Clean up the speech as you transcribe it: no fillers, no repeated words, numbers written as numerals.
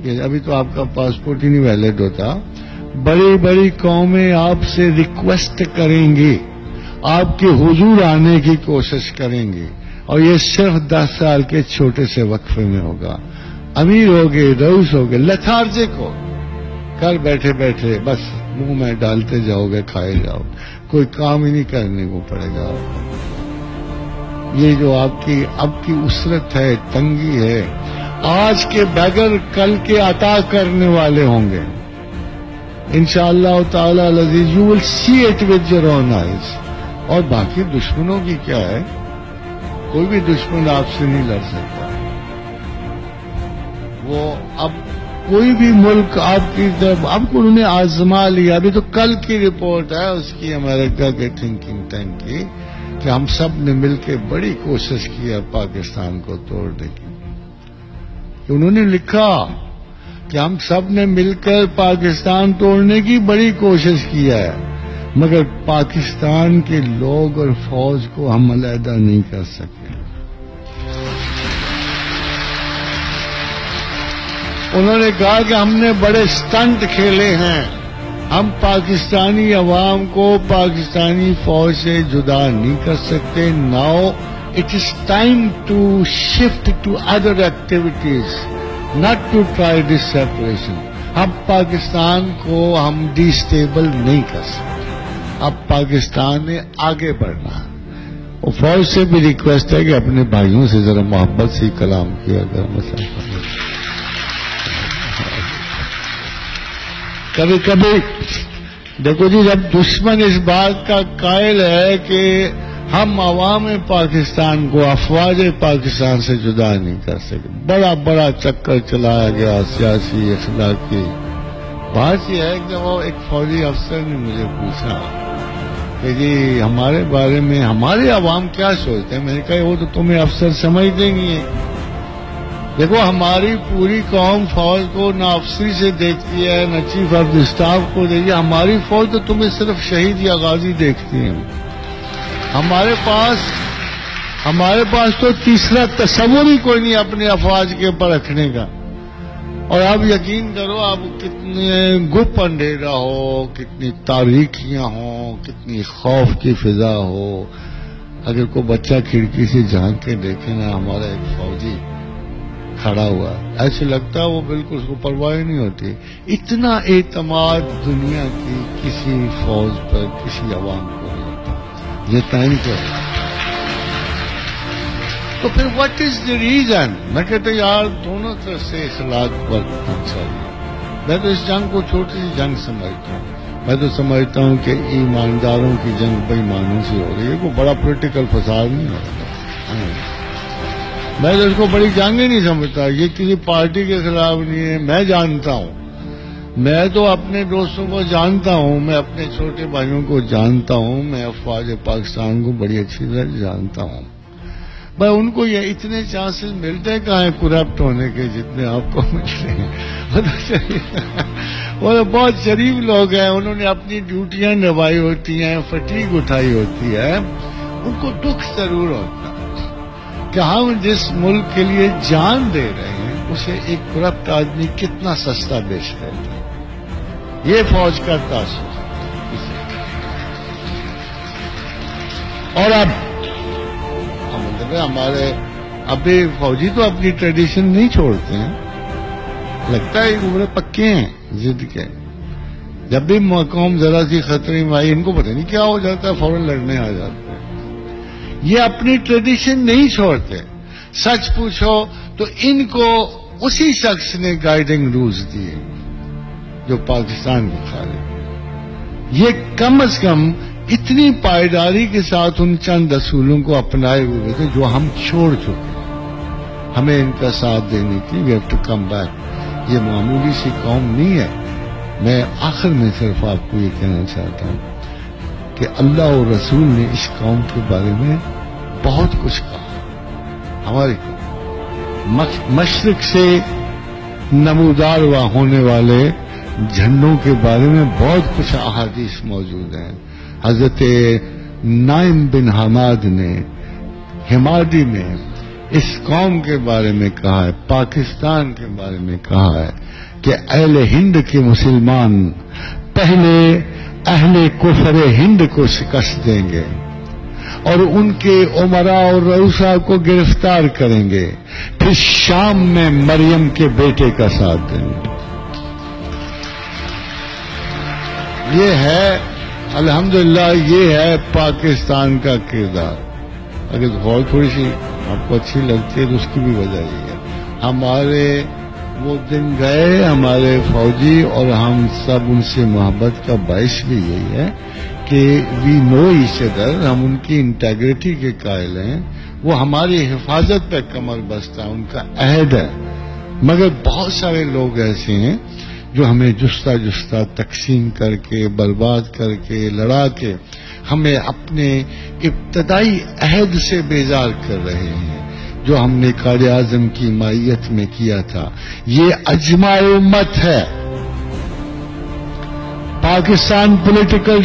کہ ابھی تو آپ کا پاسپورٹ ہی نہیں ویلڈ ہوتا. بڑی بڑی قومیں آپ سے ریکویسٹ کریں گی, آپ کے حضور آنے کی کوشش کریں گی, اور یہ صرف 10 سال کے چھوٹے سے وقفے میں ہوگا. امیر ہوگے, رئیس ہوگے, لیتھارجک ہو, گھر بیٹھے بیٹھے بس منہ میں ڈالتے جاؤ گے, کھائے جاؤ, کوئی کام ہی نہیں کرنے کو پڑے گا. یہ جو آپ کی اسرت ہے, تنگی ہے, آج کے بغیر کل کے عطا کرنے والے ہوں گے انشاءاللہ تعالی العزیز. You will see it with your own eyes. اور باقی دشمنوں کی کیا ہے, کوئی بھی دشمن آپ سے نہیں لڑ سکتا. وہ اب کوئی بھی ملک آپ کی طرف اب انہوں نے آزما لیا. ابھی تو کل کی رپورٹ ہے اس کی, امریکہ کے تھنکنگ ٹینک کی, کہ ہم سب نے مل کے بڑی کوشش کی ہے پاکستان کو توڑنے کی. انہوں نے لکھا کہ ہم سب نے مل کر پاکستان توڑنے کی بڑی کوشش کی ہے, مگر پاکستان کے لوگ اور فوج کو ہم علیحدہ نہیں کر سکے. انہوں نے کہا کہ ہم نے بڑے سٹنٹ کھیلے ہیں, ہم پاکستانی عوام کو پاکستانی فوج سے جدا نہیں کر سکتے. Now it is time to shift to other activities, not to try this separation. اب پاکستان کو ہم ڈی اسٹیبل نہیں کر سکتے, اب پاکستان نے آگے بڑھنا. اور فوج سے بھی ریکویسٹ ہے کہ اپنے بھائیوں سے ذرا محبت سے کلام کیا کریں. کبھی کبھی دیکھو جی, جب دشمن اس بات کا قائل ہے کہ ہم عوام پاکستان کو افواج پاکستان سے جدا نہیں کر سکے, بڑا بڑا چکر چلایا گیا سیاسی اخلاقی. بات یہ ہے کہ وہ ایک فوجی افسر نے مجھے پوچھا کہ جی ہمارے بارے میں ہمارے عوام کیا سوچتے ہیں. میں نے کہا وہ تو تمہیں افسر سمجھتے نہیں ہیں. دیکھو ہماری پوری قوم فوج کو نہ افسری سے دیکھتی ہے, نہ چیف آف دی اسٹاف کو دیکھتی ہے. ہماری فوج تو تمہیں صرف شہید یا غازی دیکھتی ہے. ہمارے پاس تو تیسرا تصور ہی کوئی نہیں اپنے افواج کے اوپر رکھنے کا. اور آپ یقین کرو, آپ کتنے گپ اندھیرا ہو, کتنی تاریکیاں ہوں, کتنی خوف کی فضا ہو, اگر کوئی بچہ کھڑکی سے جھانک کے دیکھے نا ہمارا ایک فوجی کھڑا ہوا, ایسے لگتا ہے وہ بالکل اس کو پرواہ نہیں ہوتی. اتنا اعتماد دنیا کی کسی فوج پر, کسی عوام کو نہیں ہوتا. یہ ٹائم کیا ہے. تو پھر واٹ از دی ریزن؟ میں کہتا ہوں یار دونوں طرف سے اخلاق برتنا چاہیے. میں تو اس جنگ کو چھوٹی سی جنگ سمجھتا ہوں. میں تو سمجھتا ہوں کہ ایمانداروں کی جنگ بے ایمانوں سے ہو رہی ہے, کوئی بڑا پولیٹیکل فساد نہیں ہو رہا. میں تو اس کو بڑی جنگ ہی نہیں سمجھتا. یہ کسی پارٹی کے خلاف نہیں ہے. میں جانتا ہوں, میں تو اپنے دوستوں کو جانتا ہوں, میں اپنے چھوٹے بھائیوں کو جانتا ہوں, میں افواج پاکستان کو بڑی اچھی طرح جانتا ہوں. بھائی ان کو یہ اتنے چانسز ملتے ہیں کہاں کرپٹ ہونے کے جتنے آپ کو ملتے ہیں. وہ تو بہت شریف لوگ ہیں, انہوں نے اپنی ڈیوٹیاں نبھائی ہوتی ہیں, فٹیگ اٹھائی ہوتی ہے. ان کو دکھ ضرور ہوتا کہ ہم جس ملک کے لیے جان دے رہے ہیں اسے ایک کرپٹ آدمی کتنا سستا بیچ رہے ہیں. یہ فوج کا تاثر. اور اب ہمارے ابھی فوجی تو اپنی ٹریڈیشن نہیں چھوڑتے ہیں. لگتا ہے عمر پکے ہیں ضد کے. جب بھی قوم ذرا سی خطرے میں آئی ان کو پتہ نہیں کیا ہو جاتا ہے, فوراً لڑنے آ جاتے ہیں. یہ اپنی ٹریڈیشن نہیں چھوڑتے. سچ پوچھو تو ان کو اسی شخص نے گائیڈنگ رولز دیے جو پاکستان کے خالق. یہ کم از کم اتنی پائیداری کے ساتھ ان چند اصولوں کو اپنائے ہوئے تھے جو ہم چھوڑ چکے ہیں. ہمیں ان کا ساتھ دینے کی we have to come back. یہ معمولی سی قوم نہیں ہے. میں آخر میں صرف آپ کو یہ کہنا چاہتا ہوں کہ اللہ اور رسول نے اس قوم کے بارے میں بہت کچھ کہا. ہماری مشرق سے نمودار ہونے والے جھنڈوں کے بارے میں بہت کچھ احادیث موجود ہیں. حضرت نائم بن حماد نے حمادی میں اس قوم کے بارے میں کہا ہے، پاکستان کے بارے میں کہا ہے کہ اہل ہند کے مسلمان پہلے اہل کفر ہند کو شکست دیں گے اور ان کے امراء اور رؤساء کو گرفتار کریں گے، پھر شام میں مریم کے بیٹے کا ساتھ دیں گے۔ یہ ہے الحمدللہ، یہ ہے پاکستان کا کردار۔ اگر غور تھوڑی سی آپ کو اچھی لگتی ہے تو اس کی بھی وجہ یہ ہے، ہمارے وہ دن گئے، ہمارے فوجی اور ہم سب ان سے محبت کا باعث بھی یہی ہے کہ وی نو ایچ ادر، ہم ان کی انٹیگریٹی کے قائل ہیں، وہ ہماری حفاظت پہ کمر بستہ، ان کا عہد ہے۔ مگر بہت سارے لوگ ایسے ہیں جو ہمیں جستا جستا تقسیم کر کے، برباد کر کے، لڑا کے ہمیں اپنے ابتدائی عہد سے بیزار کر رہے ہیں جو ہم نے قائد اعظم کی مائیت میں کیا تھا۔ یہ اجماع امت ہے۔ پاکستان پولیٹیکل